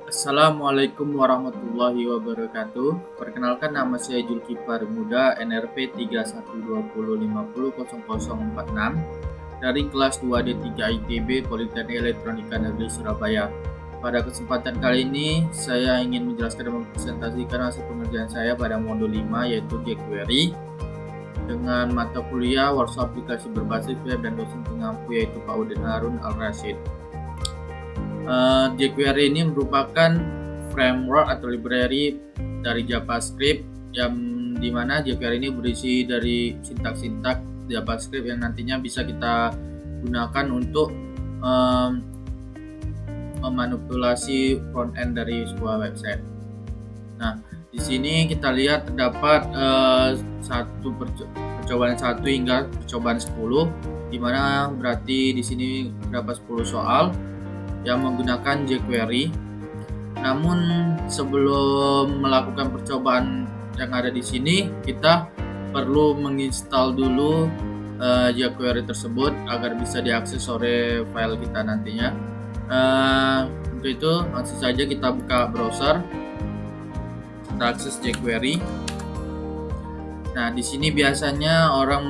Assalamualaikum warahmatullahi wabarakatuh. Perkenalkan, nama saya Julkipar Muda, NRP 3120500046 dari kelas 2D3 ITB Politeknik Elektronika Negeri Surabaya. Pada kesempatan kali ini saya ingin menjelaskan dan mempresentasikan hasil pengerjaan saya pada modul 5, yaitu jQuery dengan mata kuliah workshop aplikasi berbasis web dan dosen pengampu yaitu Pak Udin Harun Al-Rashid. jQuery ini merupakan framework atau library dari JavaScript yang dimana jQuery ini berisi dari sintak-sintak JavaScript yang nantinya bisa kita gunakan untuk memanipulasi front end dari sebuah website. Nah, di sini kita lihat terdapat percobaan 1 hingga percobaan 10, di mana berarti di sini terdapat 10 soal yang menggunakan jQuery. Namun sebelum melakukan percobaan yang ada di sini, kita perlu menginstal dulu jQuery tersebut agar bisa diakses oleh file kita nantinya. Untuk itu langsung saja kita buka browser, kita akses jQuery. Nah, di sini biasanya orang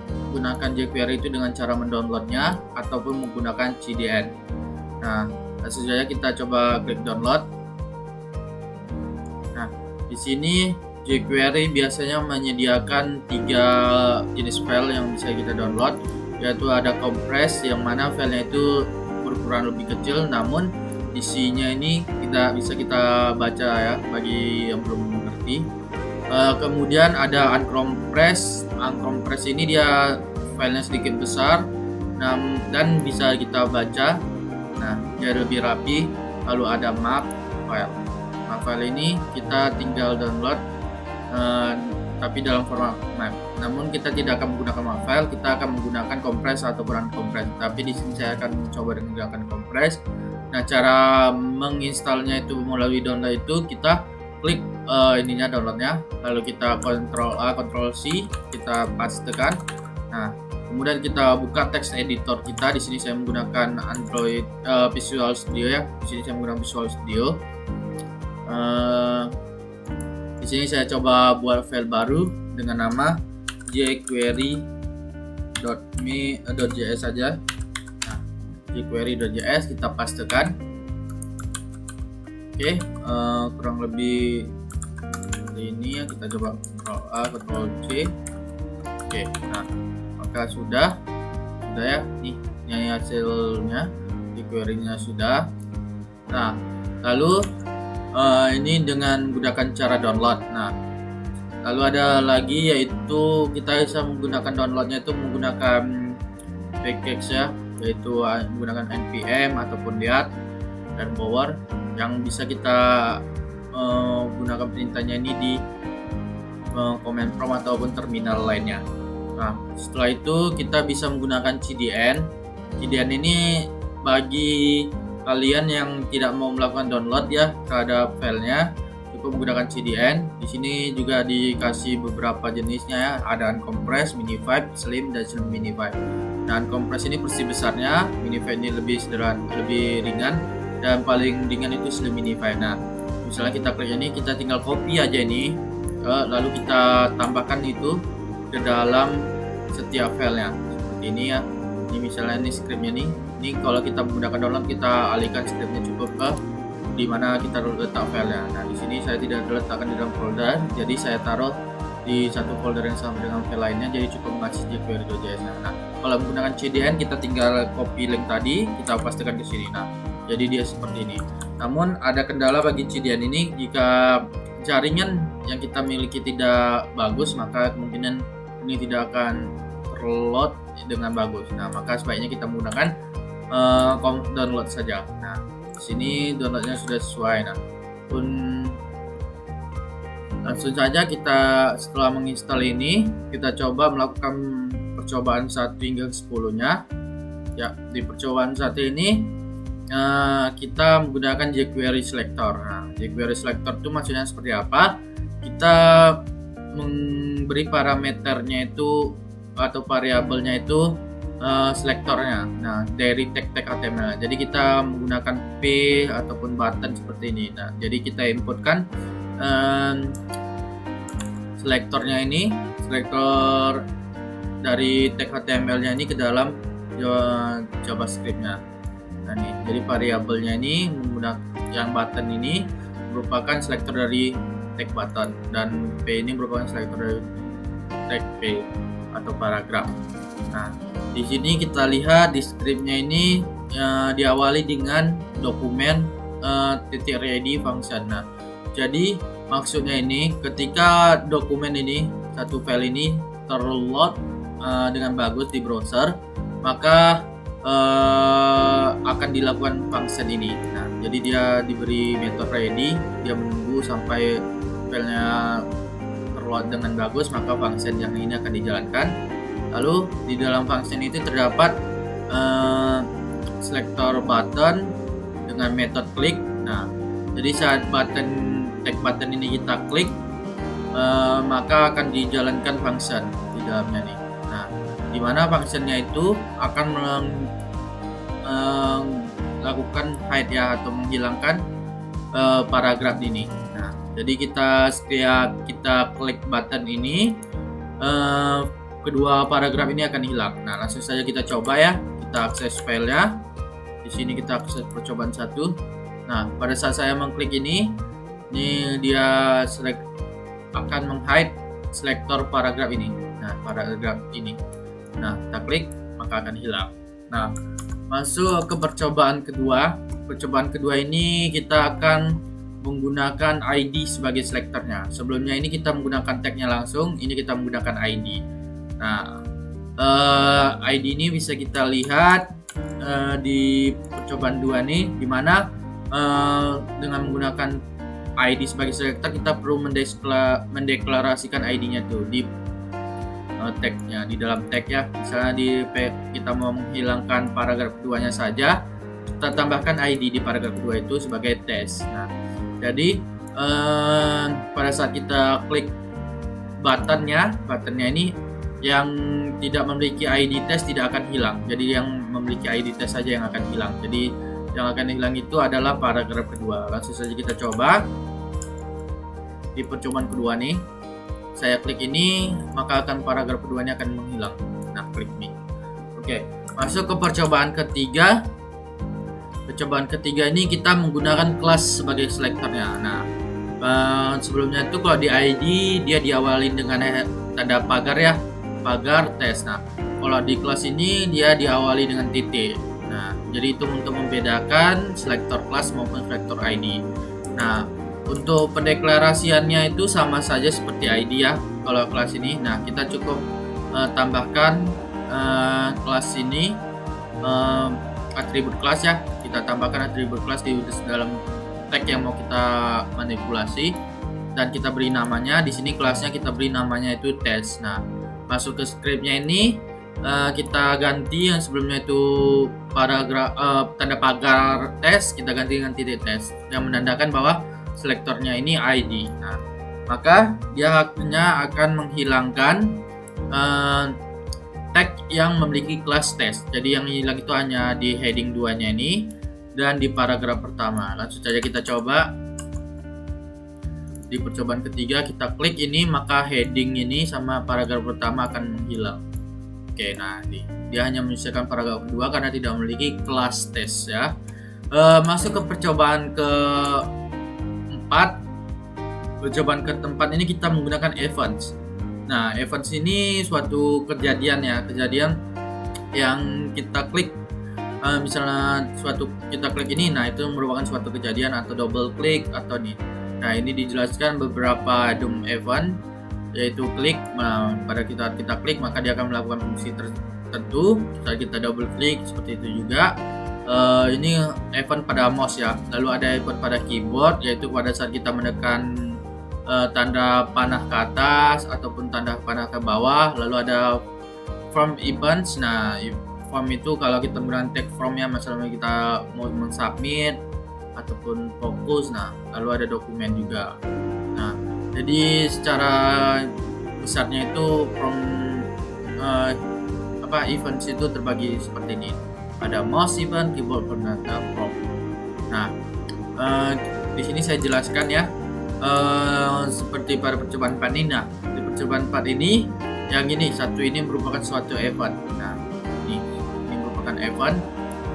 menggunakan jQuery itu dengan cara mendownloadnya ataupun menggunakan CDN. Nah, langsung saja kita coba klik download. Nah, di sini jQuery biasanya menyediakan 3 jenis file yang bisa kita download, yaitu ada compress yang mana filenya itu berukuran lebih kecil, namun isinya ini tidak bisa kita baca ya bagi yang belum mengerti. Kemudian ada uncompress. Uncompress ini dia filenya sedikit besar, dan bisa kita baca. Nah, dia lebih rapi. Lalu ada map file. Map file ini kita tinggal download, tapi dalam format map. Namun kita tidak akan menggunakan map file, kita akan menggunakan compress ataupun uncompress. Tapi di sini saya akan mencoba dengan menggunakan compress. Nah, cara menginstalnya itu melalui download itu kita klik ininya downloadnya, lalu kita Ctrl A, Ctrl C, kita pastekan. Nah, kemudian kita buka text editor kita. Di sini saya menggunakan Android Visual Studio ya. Di sini saya menggunakan Visual Studio. Di sini saya coba buat file baru dengan nama jQuery.me.js saja. Nah, jQuery.js kita pastekan. Oke, kurang lebih seperti ini ya. Kita coba Ctrl A, Ctrl C. Oke, nah maka sudah ya, nih hasilnya, jQuery-nya sudah. Nah, lalu ini dengan menggunakan cara download. Nah, lalu ada lagi yaitu kita bisa menggunakan downloadnya itu menggunakan package ya, yaitu menggunakan npm ataupun lihat dan power yang bisa kita gunakan perintahnya ini di command prompt ataupun terminal lainnya. Nah, setelah itu kita bisa menggunakan CDN. CDN ini bagi kalian yang tidak mau melakukan download ya terhadap filenya, cukup menggunakan CDN. Di sini juga dikasih beberapa jenisnya ya, ada uncompress, minified, slim, dan slim minified. Nah, uncompress ini versi besarnya, minified ini lebih sederhana, lebih ringan, dan paling ringan itu slim minified. Nah, misalnya kita klik ini, kita tinggal copy aja ini, lalu kita tambahkan itu ke dalam setiap filenya seperti ini ya. Ini misalnya ini scriptnya nih. Ini kalau kita menggunakan download, kita alihkan scriptnya cukup ke dimana kita letak filenya. Nah, di sini saya tidak letakkan di dalam folder, jadi saya taruh di satu folder yang sama dengan file lainnya, jadi cukup mengasih jQuery.js. Nah, kalau menggunakan CDN kita tinggal copy link tadi, kita pastikan ke sini. Nah, jadi dia seperti ini. Namun ada kendala bagi CDN ini, jika jaringan yang kita miliki tidak bagus, maka kemungkinan ini tidak akan terload dengan bagus. Nah, maka sebaiknya kita menggunakan download saja. Nah, di sini downloadnya sudah sesuai. Nah, langsung saja kita setelah menginstal ini, kita coba melakukan percobaan 1 hingga 10-nya. Ya, di percobaan 1 ini kita menggunakan jQuery selector. Nah, jQuery selector itu maksudnya seperti apa? Kita memberi parameternya itu atau variabelnya itu selektornya. Nah, dari tag HTML. Jadi kita menggunakan P ataupun button seperti ini. Nah, jadi kita inputkan selektornya ini, selektor dari tag HTML-nya ini ke dalam JavaScript-nya. Nah, nih, jadi variabelnya ini menggunakan yang button ini merupakan selektor dari tag button dan P ini merupakan selektor dari tag P atau paragraf. Nah, di sini kita lihat di scriptnya ini diawali dengan dokumen .ready function. Nah, jadi maksudnya ini ketika dokumen ini, satu file ini terload dengan bagus di browser, maka akan dilakukan function ini. Nah, jadi dia diberi method ready, dia menunggu sampai filenya terload dengan bagus, maka function yang ini akan dijalankan. Lalu di dalam function itu terdapat selektor button dengan method klik. Nah, jadi saat tag button ini kita klik, maka akan dijalankan function di dalamnya nih. Nah, di mana functionnya itu akan melakukan hide ya, atau menghilangkan paragraf ini. Nah, jadi setiap kita klik button ini, kedua paragraf ini akan hilang. Nah, langsung saja kita coba ya. Kita akses filenya. Di sini kita akses percobaan 1. Nah, pada saat saya mengklik ini dia akan menghide selektor paragraf ini. Nah, paragraf ini. Nah, kita klik maka akan hilang. Nah, masuk ke percobaan kedua. Percobaan kedua ini kita akan menggunakan ID sebagai selektornya. Sebelumnya ini kita menggunakan tagnya langsung, ini kita menggunakan ID. Nah, ID ini bisa kita lihat di percobaan 2 nih, dimana dengan menggunakan ID sebagai selektor kita perlu mendeklarasikan ID-nya tuh di tagnya, di dalam tag ya. Misalnya kita mau menghilangkan paragraf keduanya saja, kita tambahkan ID di paragraf kedua itu sebagai tes. Nah, jadi pada saat kita klik buttonnya ini yang tidak memiliki ID test tidak akan hilang. Jadi yang memiliki ID test saja yang akan hilang. Jadi yang akan hilang itu adalah paragraf kedua. Langsung saja kita coba. Di percobaan kedua nih, saya klik ini, maka akan paragraf keduanya akan menghilang. Nah, klik nih. Oke, masuk ke percobaan ketiga. Percobaan ketiga ini kita menggunakan kelas sebagai selektornya. Nah, sebelumnya itu kalau di ID dia diawali dengan tanda pagar ya, pagar tes. Nah, kalau di kelas ini dia diawali dengan titik. Nah, jadi itu untuk membedakan selektor kelas maupun selektor ID. Nah, untuk pendeklarasiannya itu sama saja seperti ID ya. Kalau kelas ini, nah kita cukup tambahkan kelas ini atribut kelas ya. Kita tambahkan atribut kelas di dalam tag yang mau kita manipulasi dan kita beri namanya. Di sini kelasnya kita beri namanya itu tes. Nah, masuk ke scriptnya ini kita ganti yang sebelumnya itu paragraf tanda pagar tes, kita ganti dengan titik tes yang menandakan bahwa selektornya ini ID. Nah, maka dia hanya akan menghilangkan tag yang memiliki kelas tes. Jadi yang hilang itu hanya di heading 2-nya ini dan di paragraf pertama. Langsung saja kita coba. Di percobaan ketiga kita klik ini, maka heading ini sama paragraf pertama akan menghilang. Oke, nah dia hanya menyisakan paragraf kedua karena tidak memiliki kelas tes ya. Masuk ke percobaan keempat. Percobaan keempat ini kita menggunakan events. Nah, events ini suatu kejadian ya, kejadian yang kita klik. Misalnya kita klik ini, nah itu merupakan suatu kejadian atau double klik atau nih. Nah, ini dijelaskan beberapa DOM event, yaitu klik. Nah, pada kita klik maka dia akan melakukan fungsi tertentu. Saat kita double klik seperti itu juga. Ini event pada mouse ya. Lalu ada event pada keyboard, yaitu pada saat kita menekan tanda panah ke atas ataupun tanda panah ke bawah. Lalu ada from events. Nah, from itu kalau kita menggunakan tag from ya, misalnya kita mau mensubmit ataupun fokus. Nah, lalu ada dokumen juga. Nah, jadi secara besarnya itu from events itu terbagi seperti ini. Ada mouse event, keyboard event, dan prompt. Nah, di sini saya jelaskan ya, seperti pada percobaan 4 ini. Nah, di percobaan 4 ini, yang ini satu ini merupakan suatu event. Nah, ini merupakan event,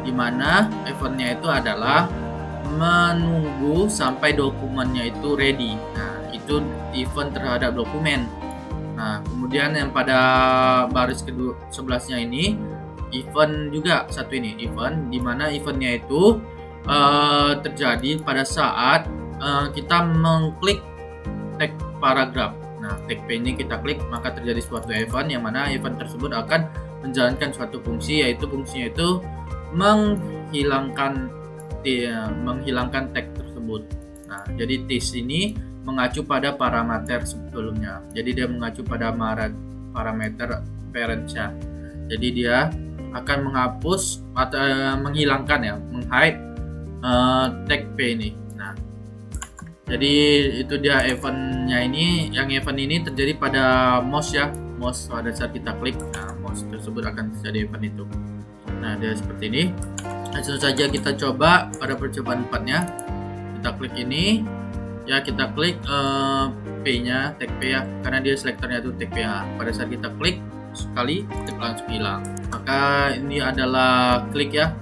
di mana eventnya itu adalah menunggu sampai dokumennya itu ready. Nah, itu event terhadap dokumen. Nah, kemudian yang pada baris kedua 11-nya ini event juga satu ini, event di mana eventnya itu terjadi pada saat kita mengklik tag paragraf. Nah, tag P ini kita klik, maka terjadi suatu event yang mana event tersebut akan menjalankan suatu fungsi, yaitu fungsinya itu menghilangkan tag tersebut. Nah, jadi this ini mengacu pada parameter sebelumnya. Jadi dia mengacu pada parameter parent-nya. Jadi dia akan menghapus atau menghilangkan ya, menghide tag P ini. Nah, jadi itu dia eventnya ini. Yang event ini terjadi pada mouse ya, mouse pada saat kita klik. Nah, mouse tersebut akan terjadi event itu. Nah, dia seperti ini. Langsung saja kita coba pada percobaan 4-nya. Kita klik ini, ya kita klik P-nya, tag P ya, karena dia selektornya itu tag P ya. Pada saat kita klik sekali, tag langsung hilang. Maka ini adalah klik ya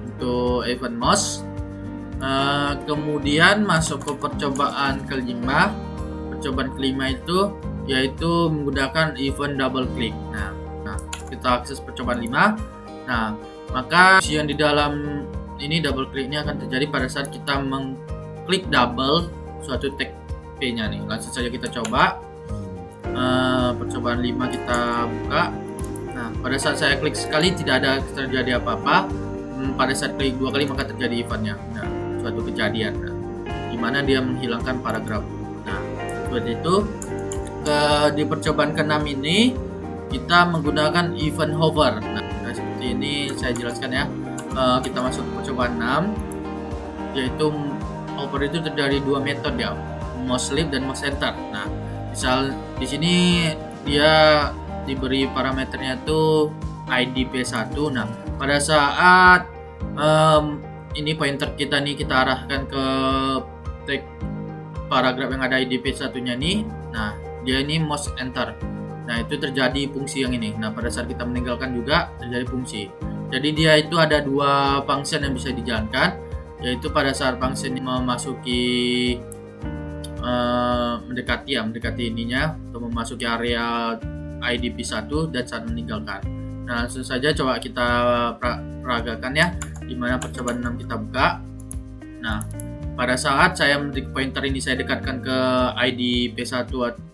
untuk event mouse. Kemudian masuk ke percobaan kelima. Percobaan kelima itu yaitu menggunakan event double click. Nah, kita akses percobaan 5. Nah, maka yang di dalam ini double click ini akan terjadi pada saat kita mengklik double suatu tag P-nya nih. Langsung saja kita coba. Percobaan 5 kita buka. Nah, pada saat saya klik sekali tidak ada terjadi apa-apa. Pada saat klik 2 kali maka terjadi eventnya. Nah, suatu kejadian. Nah, di mana dia menghilangkan paragraf. Nah, seperti itu. Di percobaan ke-6 ini kita menggunakan event hover. Nah, seperti ini saya jelaskan ya. Kita masuk ke percobaan 6, yaitu hover itu terdiri dari 2 metode ya, mouse sleep dan mouse enter. Nah, misal di sini dia diberi parameternya itu ID P1. Nah, pada saat ini pointer kita nih kita arahkan ke tag paragraf yang ada ID P1-nya nih. Nah, dia ini mouse enter. Nah, itu terjadi fungsi yang ini. Nah, pada saat kita meninggalkan juga terjadi fungsi. Jadi dia itu ada 2 function yang bisa dijalankan, yaitu pada saat function memasuki mendekati ininya atau memasuki area ID P1 dan saat meninggalkan. Nah, langsung saja coba kita peragakan ya, dimana percobaan 6 kita buka. Nah, pada saat saya pointer ini saya dekatkan ke ID P1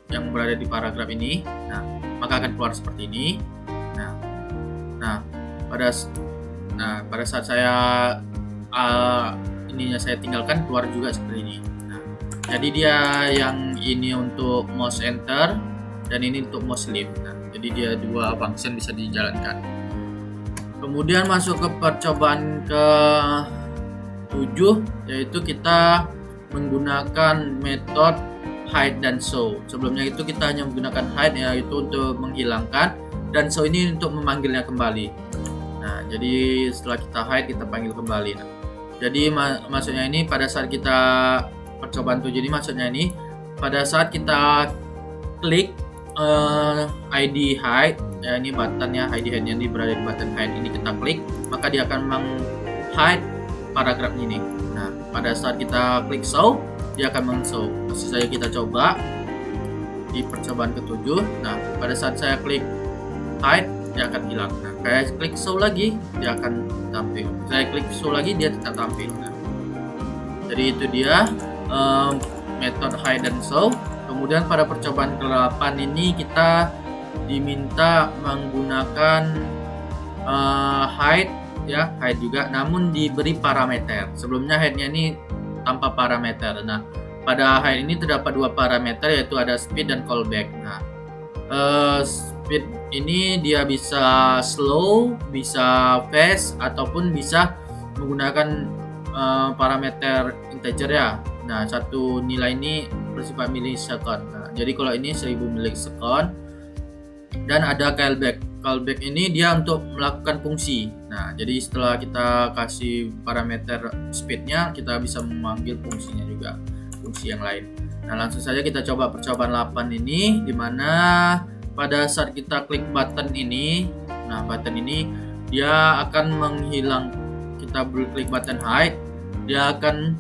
yang berada di paragraf ini, nah maka akan keluar seperti ini. Nah, pada saat saya ininya saya tinggalkan, keluar juga seperti ini. Nah, jadi dia yang ini untuk mouse enter dan ini untuk mouse sleep. Nah, jadi dia 2 function bisa dijalankan. Kemudian masuk ke percobaan ke-7, yaitu kita menggunakan metode hide dan show. Sebelumnya itu kita hanya menggunakan hide, yaitu untuk menghilangkan, dan show ini untuk memanggilnya kembali. Nah, jadi setelah kita hide kita panggil kembali. Nah, jadi maksudnya ini pada saat kita percobaan 7 ini maksudnya ini pada saat kita klik ID hide ya, ini buttonnya ID hide ini berada di button hide ini, kita klik maka dia akan meng-hide paragraf ini. Nah, pada saat kita klik show dia akan meng-show. Langsung saja kita coba di percobaan ke-7. Nah, pada saat saya klik hide dia akan hilang. Nah, saya klik show lagi dia akan tampil. Saya klik show lagi dia tetap tampil. Nah, jadi itu dia metode hide dan show. Kemudian pada percobaan ke-8 ini kita diminta menggunakan hide ya, hide juga, namun diberi parameter. Sebelumnya hide-nya ini tanpa parameter. Nah, pada hide ini terdapat 2 parameter, yaitu ada speed dan callback. Nah, speed ini dia bisa slow, bisa fast, ataupun bisa menggunakan parameter integer ya. Nah, satu nilai ini bersifat milisecond. Nah, jadi kalau ini 1000 milisecond, dan ada callback. callback ini dia untuk melakukan fungsi. Nah, jadi setelah kita kasih parameter speednya, kita bisa memanggil fungsinya juga, fungsi yang lain. Nah, langsung saja kita coba percobaan 8 ini, dimana pada saat kita klik button ini, nah button ini dia akan menghilang, kita klik button hide, dia akan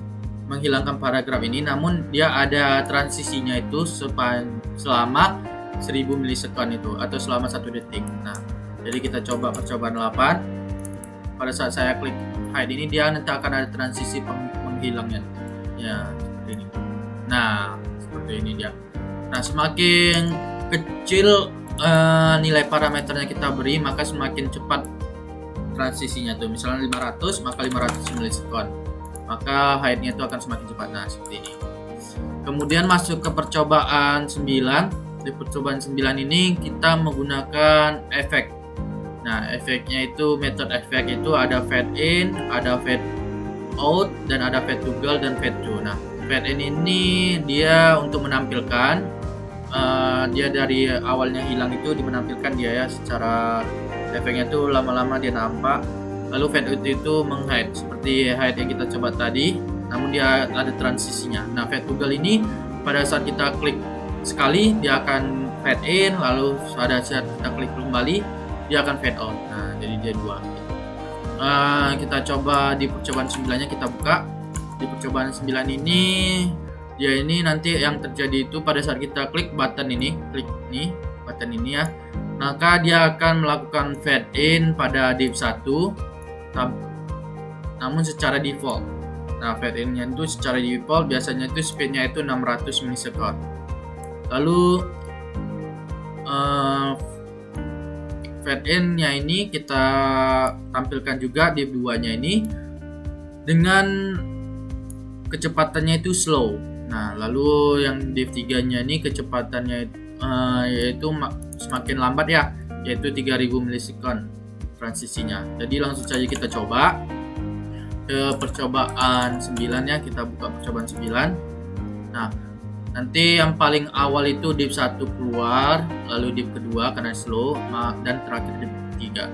menghilangkan paragraf ini, namun dia ada transisinya itu selama 1000 milisekund itu, atau selama 1 detik. Nah, jadi kita coba percobaan 8. Pada saat saya klik hide ini, dia nanti akan ada transisi menghilangnya. Ya, seperti ini. Nah, seperti ini dia. Nah, semakin kecil nilai parameternya kita beri, maka semakin cepat transisinya tuh. Misalnya 500, maka 500 milisekund. Maka hide-nya itu akan semakin cepat. Nah, seperti ini. Kemudian masuk ke percobaan 9. Di percobaan 9 ini kita menggunakan efek. Nah, efeknya itu metode efek itu ada fade in, ada fade out, dan ada fade toggle dan fade to. Nah, fade in ini dia untuk menampilkan dia dari awalnya hilang itu menampilkan dia ya, secara efeknya itu lama-lama dia nampak. Lalu fade out itu menghide seperti hide yang kita coba tadi, namun dia ada transisinya. Nah, fade toggle ini pada saat kita klik sekali dia akan fade in, lalu pada saat kita klik kembali dia akan fade out. Nah, jadi dia dua. Kita coba di percobaan 9-nya, kita buka. Di percobaan 9 ini dia ini nanti yang terjadi itu pada saat kita klik button ini, klik nih button ini ya, maka dia akan melakukan fade in pada div 1 namun secara default. Nah, fade in-nya itu secara default biasanya itu speednya itu 600 milisekund. Lalu fade in-nya ini kita tampilkan juga div 2-nya ini dengan kecepatannya itu slow. Nah, lalu yang div 3-nya ini kecepatannya yaitu semakin lambat ya, yaitu 3000 milisekund transisinya. Jadi langsung saja kita coba ke percobaan 9-nya, kita buka percobaan 9. Nah, nanti yang paling awal itu div 1 keluar, lalu div kedua karena slow, dan terakhir div 3.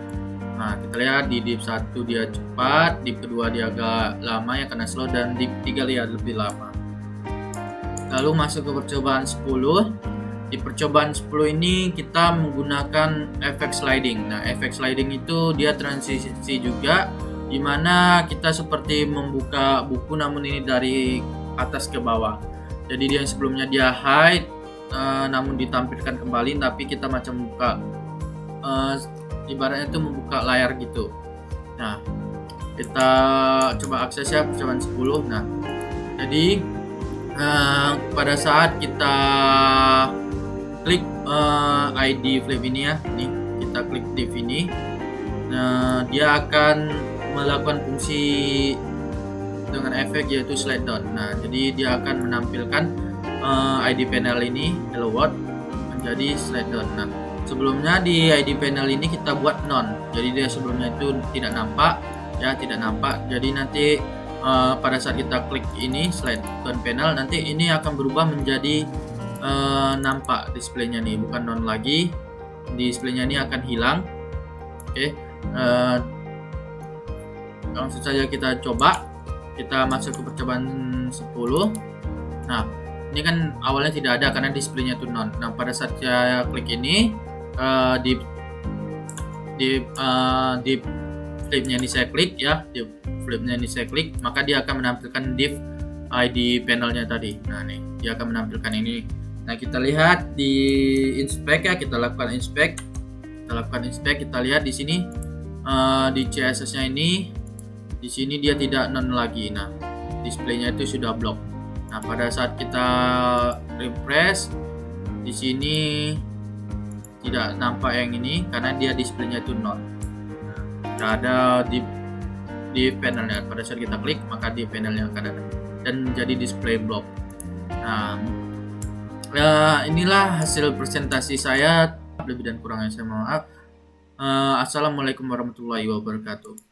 Nah, kita lihat di div 1 dia cepat, div kedua dia agak lama ya karena slow, dan div 3 lihat lebih lama. Lalu masuk ke percobaan 10. Di percobaan 10 ini kita menggunakan efek sliding. Nah, efek sliding itu dia transisi juga, dimana kita seperti membuka buku namun ini dari atas ke bawah. Jadi dia yang sebelumnya dia hide namun ditampilkan kembali, tapi kita macam buka ibaratnya itu membuka layar gitu. Nah, kita coba akses ya percobaan 10. Nah, jadi pada saat kita klik ID flip ini ya, nih kita klik div ini, dia akan melakukan fungsi dengan efek yaitu slide down. Nah, jadi dia akan menampilkan ID panel ini hello world menjadi slide down. Nah, sebelumnya di ID panel ini kita buat none, jadi dia sebelumnya itu tidak nampak ya, tidak nampak. Jadi nanti pada saat kita klik ini slide down panel, nanti ini akan berubah menjadi nampak displaynya nih, bukan none lagi. Displaynya ini akan hilang. Oke, langsung saja kita coba. Kita masuk ke percobaan 10. Nah, ini kan awalnya tidak ada karena displaynya itu none. Nah, pada saat saya klik ini di flipnya ini saya klik ya, di flipnya ini saya klik, maka dia akan menampilkan div ID panelnya tadi. Nah, nih dia akan menampilkan ini. Nah, kita lihat di inspect ya, kita lakukan inspect, kita lihat di sini di CSS-nya ini, di sini dia tidak none lagi. Nah, displaynya itu sudah block. Nah, pada saat kita refresh di sini tidak nampak yang ini karena dia displaynya itu none. Tidak ada di panelnya. Pada saat kita klik maka di panelnya akan ada dan menjadi display block. Nah, inilah hasil presentasi saya. Lebih dan kurangnya saya mohon maaf. Assalamualaikum warahmatullahi wabarakatuh.